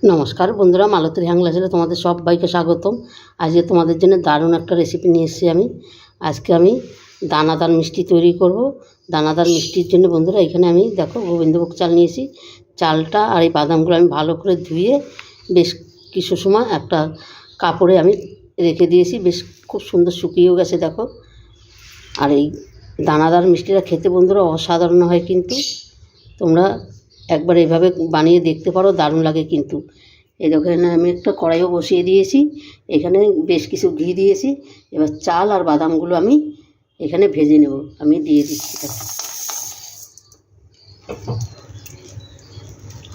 নমস্কার বন্ধুরা, মালতীর হ্যাংলাসে তোমাদের সবাইকে স্বাগতম। আজকে তোমাদের জন্য দারুণ একটা রেসিপি নিয়ে এসেছি আজকে আমি দানাদার মিষ্টি তৈরি করব। দানাদার মিষ্টির জন্য বন্ধুরা এখানে আমি দেখো গোবিন্দভোগ চাল নিয়েছি। চালটা আর এই বাদামগুলো আমি ভালো করে ধুয়ে বেশ কিছু সময় একটা কাপড়ে আমি রেখে দিয়েছি, বেশ খুব সুন্দর শুকিয়েও গেছে দেখো। আর এই দানাদার মিষ্টিটা খেতে বন্ধুরা অসাধারণ হয়, কিন্তু তোমরা একবার এইভাবে বানিয়ে দেখতে পারো, দারুণ লাগে কিন্তু। এই দেখো এখানে আমি একটা কড়াইও বসিয়ে দিয়েছি, এখানে বেশ কিছু ঘি দিয়েছি। এবার চাল আর বাদামগুলো আমি এখানে ভেজে নেব, আমি দিয়ে দিচ্ছি।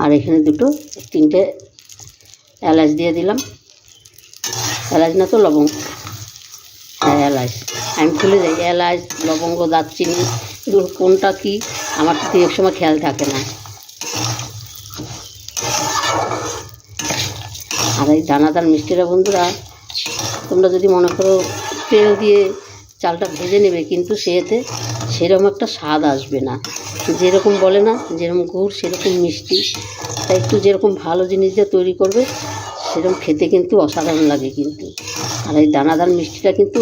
আর এখানে তিনটে এলাচ দিয়ে দিলাম, এলাচ না তো লবঙ্গ, হ্যাঁ এলাচ, আমি ভুলে যাই এলাচ লবঙ্গ দারচিনি এগুলো কোনটা কি আমার তো এক সময় খেয়াল থাকে না। আর এই দানাদার মিষ্টিটা বন্ধুরা তোমরা যদি মনে করো তেল দিয়ে চালটা ভেজে নেবে, কিন্তু সেরকম একটা স্বাদ আসবে না। যেরকম বলে না যেরকম গুড় সেরকম মিষ্টি, তাই একটু যেরকম ভালো জিনিস দিয়ে তৈরি করবে সেরকম খেতে কিন্তু অসাধারণ লাগে কিন্তু। আর এই দানাদার মিষ্টিটা কিন্তু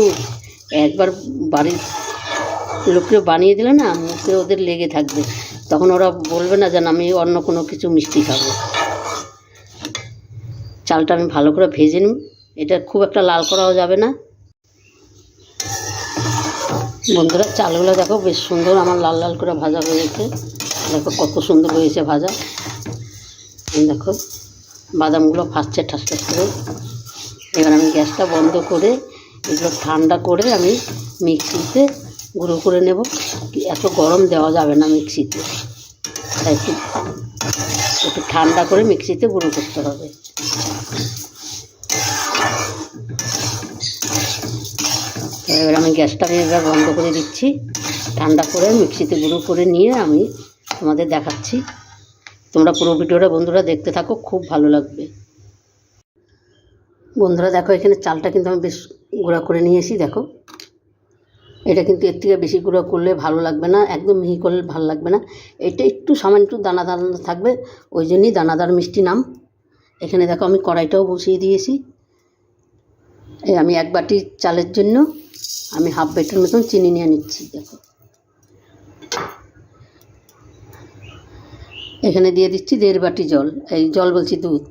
একবার বাড়ির লোককে বানিয়ে দিলে না মুখে ওদের লেগে থাকবে, তখন ওরা বলবে না যেন আমি অন্য কোনো কিছু মিষ্টি খাবো। চালটা আমি ভালো করে ভেজে নিই, এটা খুব একটা লাল করাও যাবে না বন্ধুরা। চালগুলো দেখো বেশ সুন্দর আমার লাল লাল করে ভাজা হয়েছে, দেখো কত সুন্দর হয়েছে ভাজা। দেখো বাদামগুলো ফাটছে ঠাস ঠাস করে। এবার আমি গ্যাসটা বন্ধ করে এগুলো ঠান্ডা করে আমি মিক্সিতে গুঁড়ো করে নেব। এত গরম দেওয়া যাবে না মিক্সিতে, তাই একটু ঠান্ডা করে মিক্সিতে গুঁড়ো করতে হবে। এবার আমি গ্যাসটাকে এবার বন্ধ করে দিচ্ছি, ঠান্ডা করে মিক্সিতে গুঁড়ো করে নিয়ে আমি তোমাদের দেখাচ্ছি। তোমরা পুরো ভিডিওটা বন্ধুরা দেখতে থাকো, খুব ভালো লাগবে বন্ধুরা। দেখো এখানে চালটা কিন্তু আমি বেশ গুঁড়া করে নিয়েছি। দেখো এটা কিন্তু এর থেকে বেশি গুঁড়ো করলে ভালো লাগবে না, একদম মিহি করলে ভালো লাগবে না। এটা একটু সামান্য একটু দানা দানা থাকবে, ওই জন্যই দানাদার মিষ্টি নাম। এখানে দেখো আমি কড়াইটাও বসিয়ে দিয়েছি। এই আমি এক বাটি চালের জন্য আমি হাফ বাটির মতন চিনি নিয়ে নিচ্ছি। দেখো এখানে দিয়ে দিচ্ছি 1.5 বাটি জল, এই জল বলছি দুধ।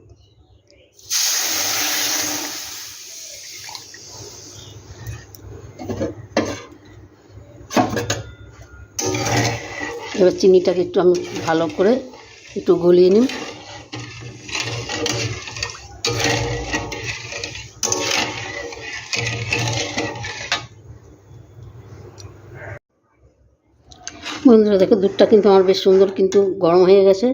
এবার চিনিটাকে একটু আমি ভালো করে একটু গলিয়ে নিই। বন্ধুরা দেখো দুধটা কিন্তু আমার বেশ সুন্দর কিন্তু গরম হয়ে গেছে।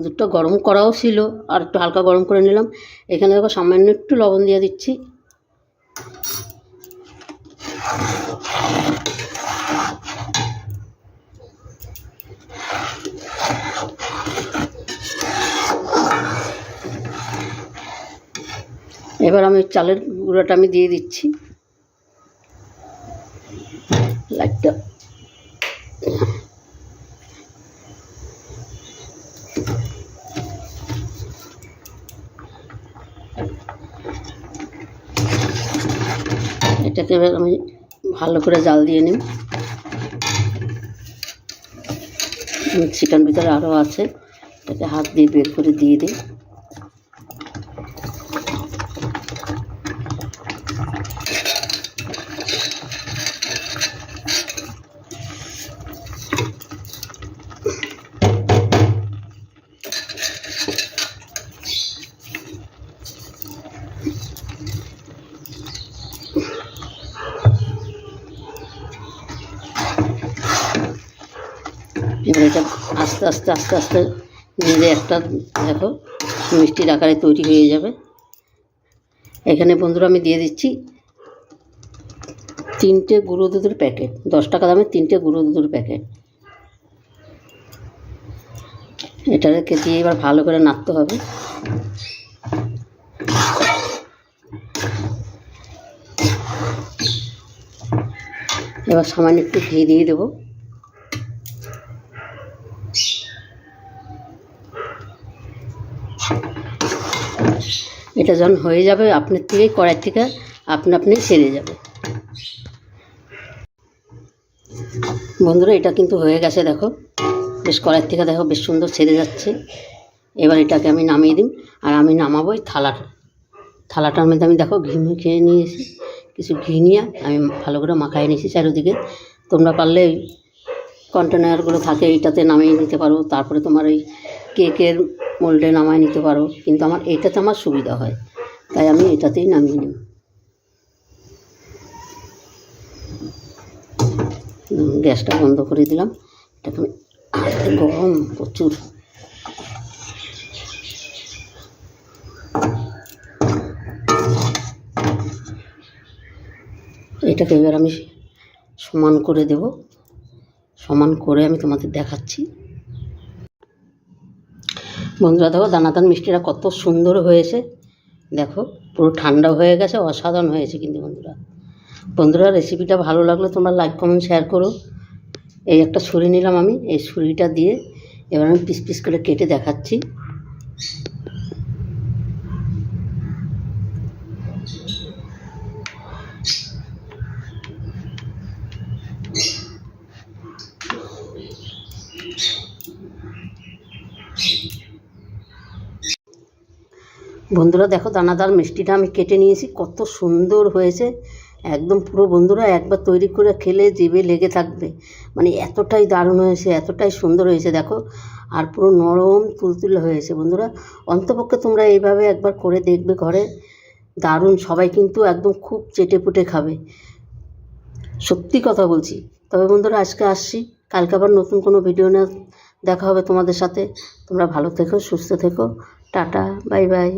দুধটা গরম করাও ছিল, আর একটু হালকা গরম করে নিলাম। এখানে দেখো সামান্য একটু লবণ দিয়ে দিচ্ছি। এবার আমি চালের গুঁড়োটা আমি দিয়ে দিচ্ছি। লাইটটা এটাকে এবার আমি ভালো করে জাল দিয়ে নিই। মিক্সিটার ভিতরে আরও আছে, এটাকে হাত দিয়ে বের করে দিয়ে দিই। এবার এটা আস্তে আস্তে আস্তে আস্তে নিজে একটা দেখো মিষ্টির আকারে তৈরি হয়ে যাবে। এখানে বন্ধুরা আমি দিয়ে দিচ্ছি 3টে গুঁড়ো দুধের প্যাকেট, 10 টাকা দামের 3টে গুঁড়ো দুধের প্যাকেট। এটাকে দিয়ে এবার ভালো করে নাড়তে হবে। এবার সামান্য একটু ঘি দিয়ে দেবো। এটা যখন হয়ে যাবে আপনার থেকেই কড়াই থেকে আপনি সেরে যাবে। বন্ধুরা এটা কিন্তু হয়ে গেছে, দেখো বেশ কড়াই থেকে দেখো বেশ সুন্দর ছেড়ে যাচ্ছে। এবার এটাকে আমি নামিয়ে দিই। আর আমি নামাবো এই থালাটার মধ্যে আমি দেখো ঘি খেয়ে নিয়েছি, কিছু ঘি নিয়ে আমি ভালো করে মাখাই নিয়েছি চারিদিকে। তোমরা পারলে ওই কন্টেনারগুলো থাকে এইটাতে নামিয়ে নিতে পারো, তারপরে তোমার ওই কেকের মোল্ডে নামায় নিতে পারো, কিন্তু আমার এইটাতে আমার সুবিধা হয়, তাই আমি এটাতেই নামিয়ে নিই। গ্যাসটা বন্ধ করে দিলাম। এটাকে আমি গরম প্রচুর। এটাকে এবার আমি সমান করে দেব, সমান করে আমি তোমাদের দেখাচ্ছি। বন্ধুরা দেখো দানাদার মিষ্টিটা কত সুন্দর হয়েছে, দেখো পুরো ঠান্ডা হয়ে গেছে, অসাধারণ হয়েছে। কিন্তু বন্ধুরা রেসিপিটা ভালো লাগলে তোমরা লাইক কমেন্ট শেয়ার করো। এই একটা ছুরি নিলাম আমি, এই ছুরিটা দিয়ে এবার আমি পিস পিস করে কেটে দেখাচ্ছি। বন্ধুরা দেখো দানাদার মিষ্টিটা আমি কেটে নিয়েছি, কত সুন্দর হয়েছে একদম পুরো। বন্ধুরা একবার তৈরি করে খেলে জিভে লেগে থাকবে, মানে এতটাই দারুণ হয়েছে, এতটাই সুন্দর হয়েছে দেখো। আর পুরো নরম তুলতুলে হয়েছে। বন্ধুরা অন্তপক্ষে তোমরা এইভাবে একবার করে দেখবে ঘরে, দারুণ। সবাই কিন্তু একদম খুব চেটেপুটে খাবে, সত্যি কথা বলছি। তবে বন্ধুরা আজকে আসছি, কালকে আবার নতুন কোনো ভিডিও নিয়ে দেখা হবে তোমাদের সাথে। তোমরা ভালো থেকো, সুস্থ থেকো, টাটা, বাই বাই।